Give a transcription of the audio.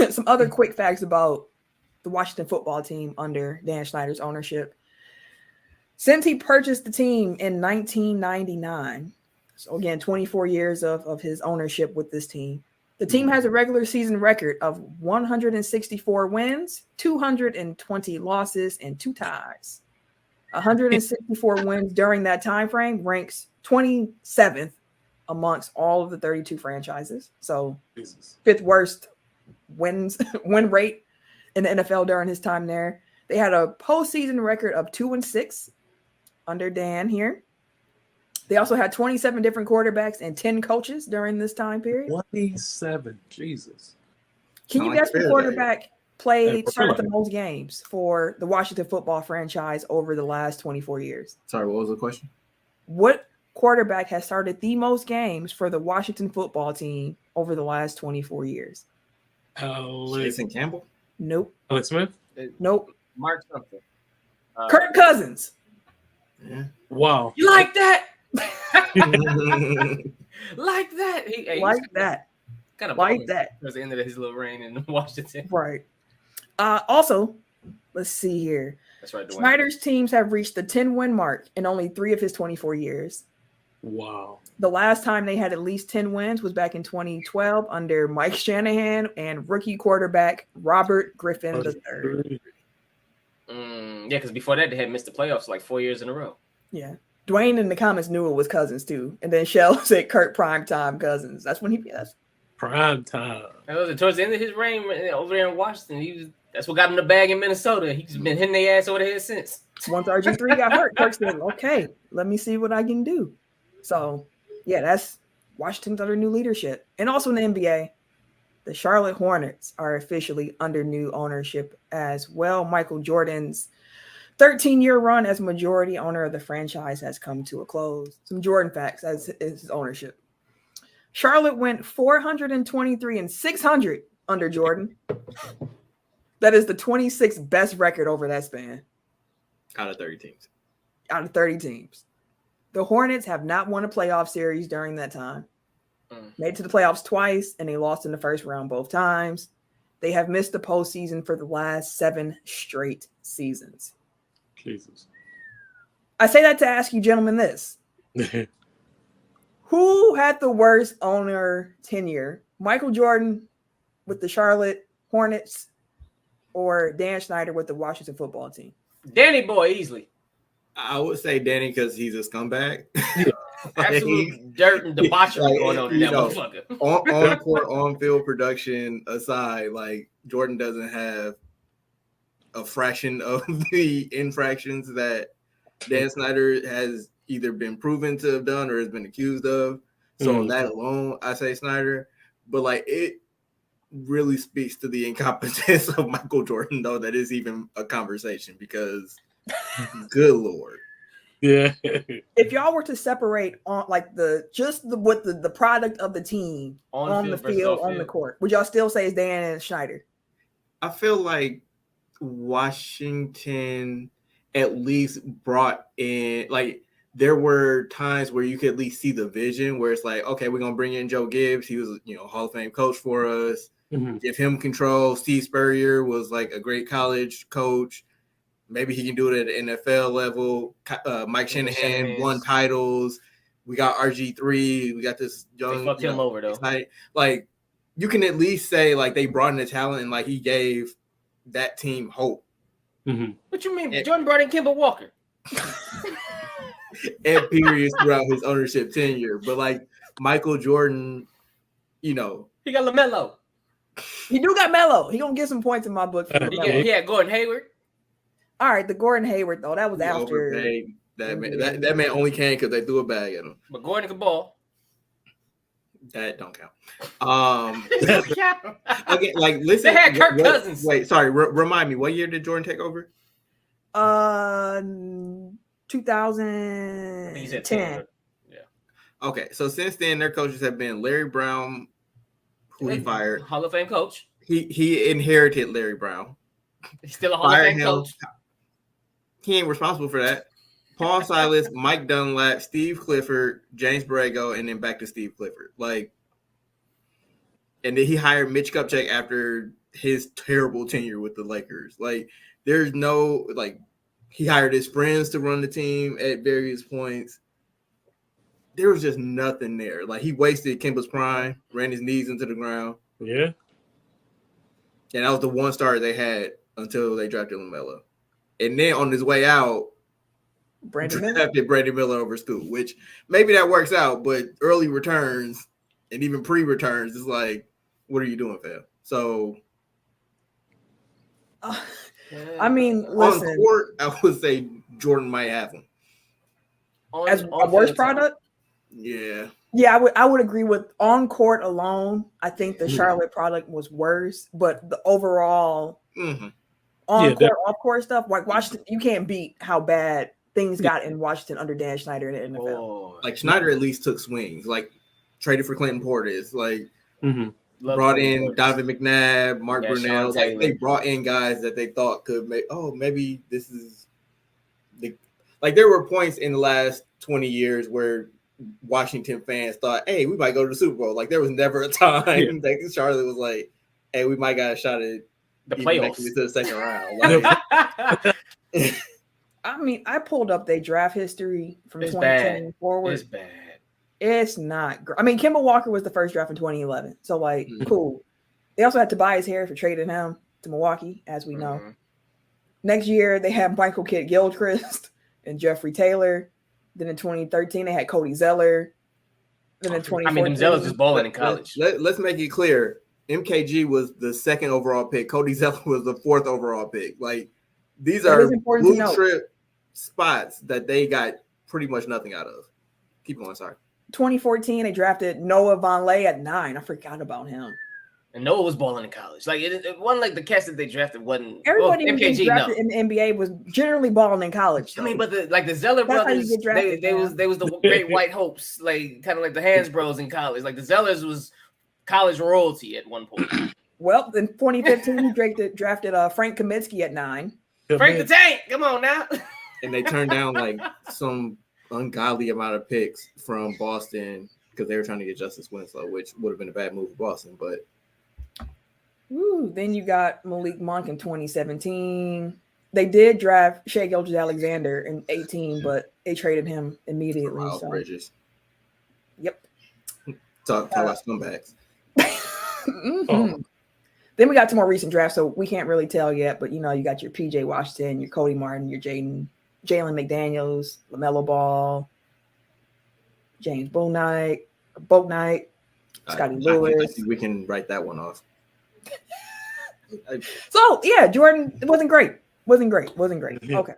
some other quick facts about the Washington football team under Dan Snyder's ownership. Since he purchased the team in 1999, so again, 24 years of his ownership with this team, the team has a regular season record of 164 wins, 220 losses, and 2 ties. 164 wins during that time frame ranks 27th amongst all of the 32 franchises. So fifth worst win rate in the NFL during his time there. They had a postseason record of 2-6 under Dan here. They also had 27 different quarterbacks and 10 coaches during this time period. 27, Jesus. Can you guess what quarterback started the most games for the Washington football franchise over the last 24 years? Sorry, what was the question? What quarterback has started the most games for the Washington football team over the last 24 years? Jason Campbell? Nope. Alex Smith? Nope. Mark something. Kirk Cousins. Yeah. Wow. You like that? Like that? Kind of like that. Towards the end of his little reign in Washington. Right. Also, let's see here. That's right. Dwayne. Snyder's teams have reached the 10-win mark in only 3 of his 24 years. Wow. The last time they had at least 10 wins was back in 2012 under Mike Shanahan and rookie quarterback Robert Griffin III. Yeah, because before that, they had missed the playoffs like 4 years in a row. Yeah. Dwayne in the comments knew it was Cousins too. And then Shell said Kirk Primetime Cousins. That's when that's prime time. Towards the end of his reign over there in Washington, that's what got him the bag in Minnesota. He's been hitting their ass over the head since. Once RG3 got hurt, Kirk said, okay, let me see what I can do. So, yeah, that's Washington's under new leadership. And also in the NBA, the Charlotte Hornets are officially under new ownership as well. Michael Jordan's 13-year run as majority owner of the franchise has come to a close. Some Jordan facts as his ownership. Charlotte went 423-600 under Jordan. That is the 26th best record over that span. Out of 30 teams. Out of 30 teams. The Hornets have not won a playoff series during that time. Made it to the playoffs twice, and they lost in the first round both times. They have missed the postseason for the last 7 straight seasons. Jesus. I say that to ask you gentlemen this. Who had the worst owner tenure? Michael Jordan with the Charlotte Hornets or Dan Snyder with the Washington football team? Danny boy, easily. I would say Danny because he's a scumbag. Absolute dirt and debauchery going on in that motherfucker. On court, on field production aside, like Jordan doesn't have a fraction of the infractions that Dan Snyder has either been proven to have done or has been accused of. So on that alone, I say Snyder. But like it really speaks to the incompetence of Michael Jordan, though, that is even a conversation because good Lord. Yeah. If y'all were to separate on like the product of the team on the field, on the court, would y'all still say it's Dan and Snyder? I feel like Washington at least brought in, like, there were times where you could at least see the vision where it's like, okay, we're going to bring in Joe Gibbs. He was, Hall of Fame coach for us. Give him control. Steve Spurrier was like a great college coach. Maybe he can do it at the NFL level. Mike Shanahan won titles. We got RG3. We got this young. They fucked him over, though. Like, you can at least say, like, they brought in the talent and, like, he gave that team hope. What you mean? Jordan brought in Kemba Walker. At periods throughout his ownership tenure. But, like, Michael Jordan, He got LaMelo. He do got Melo. He going to get some points in my book. He had Gordon Hayward. All right, the Gordon Hayward, though, that was after. That man only came because they threw a bag at him. But Gordon could ball. That don't count. Again, like, listen. They had Kirk Cousins. Wait, sorry. Remind me, what year did Jordan take over? 2010. Yeah. Okay, so since then, their coaches have been Larry Brown, who he fired. Hall of Fame coach. He inherited Larry Brown. He's still a Hall of Fame coach. He ain't responsible for that. Paul Silas, Mike Dunlap, Steve Clifford, James Borrego, and then back to Steve Clifford. Like, and then he hired Mitch Kupchak after his terrible tenure with the Lakers. Like, there's no like, he hired his friends to run the team at various points. There was just nothing there. Like, he wasted Kemba's prime, ran his knees into the ground. Yeah. And that was the one starter they had until they drafted LaMelo. And then on his way out, drafted Brandon Miller over Scoot, which maybe that works out, but early returns and even pre-returns is like, what are you doing, fam? So, I mean, listen. On court, I would say Jordan might have him. As a worst product? Yeah. Yeah, I would agree with on court alone. I think the Charlotte product was worse, but the overall on court, off court stuff, like Washington, you can't beat how bad things got in Washington under Dan Snyder in the NFL. Oh, like Snyder at least took swings, like traded for Clinton Portis, like brought in Donovan McNabb, Mark Brunell. Like, they brought in guys that they thought could make. Oh, maybe this is the like. There were points in the last 20 years where Washington fans thought, hey, we might go to the Super Bowl. Like, there was never a time that Charlotte was like, hey, we might got a shot at the playoffs to the second round. Like, I mean, I pulled up their draft history from 2010 forward. It's bad. It's not great. I mean, Kemba Walker was the first draft in 2011. So, like, cool. They also had Tobias Harris for trading him to Milwaukee, as we know. Next year, they had Michael Kidd-Gilchrist and Jeffrey Taylor. Then in 2013, they had Cody Zeller. Then in 2014, I mean, them Zellers was balling in college. Let's make it clear. MKG was the second overall pick. Cody Zeller was the fourth overall pick. Like, these are blue trip spots that they got pretty much nothing out of. Keep going, sorry. 2014, they drafted Noah Vonleh at 9. I forgot about him. And Noah was balling in college. Like, it wasn't like the cats that they drafted wasn't. Everybody who gets drafted in the NBA was generally balling in college. I mean, but the Zeller brothers, they was the great white hopes, like kind of like the Hands Bros in college. Like, the Zellers was college royalty at one point. Well, in 2015, he drafted Frank Kaminsky at 9. Frank the Tank, come on now. And they turned down like some ungodly amount of picks from Boston because they were trying to get Justice Winslow, which would have been a bad move for Boston. But then you got Malik Monk in 2017. They did draft Shai Gilgeous-Alexander in 18, but they traded him immediately. Miles Bridges. Yep. Talk about scumbags. Then we got some more recent drafts, so we can't really tell yet. But, you know, you got your PJ Washington, your Cody Martin, your Jalen McDaniels, LaMelo Ball, James Bouknight, Scotty Lewis. I think we can write that one off. So, yeah, Jordan, it wasn't great. Okay.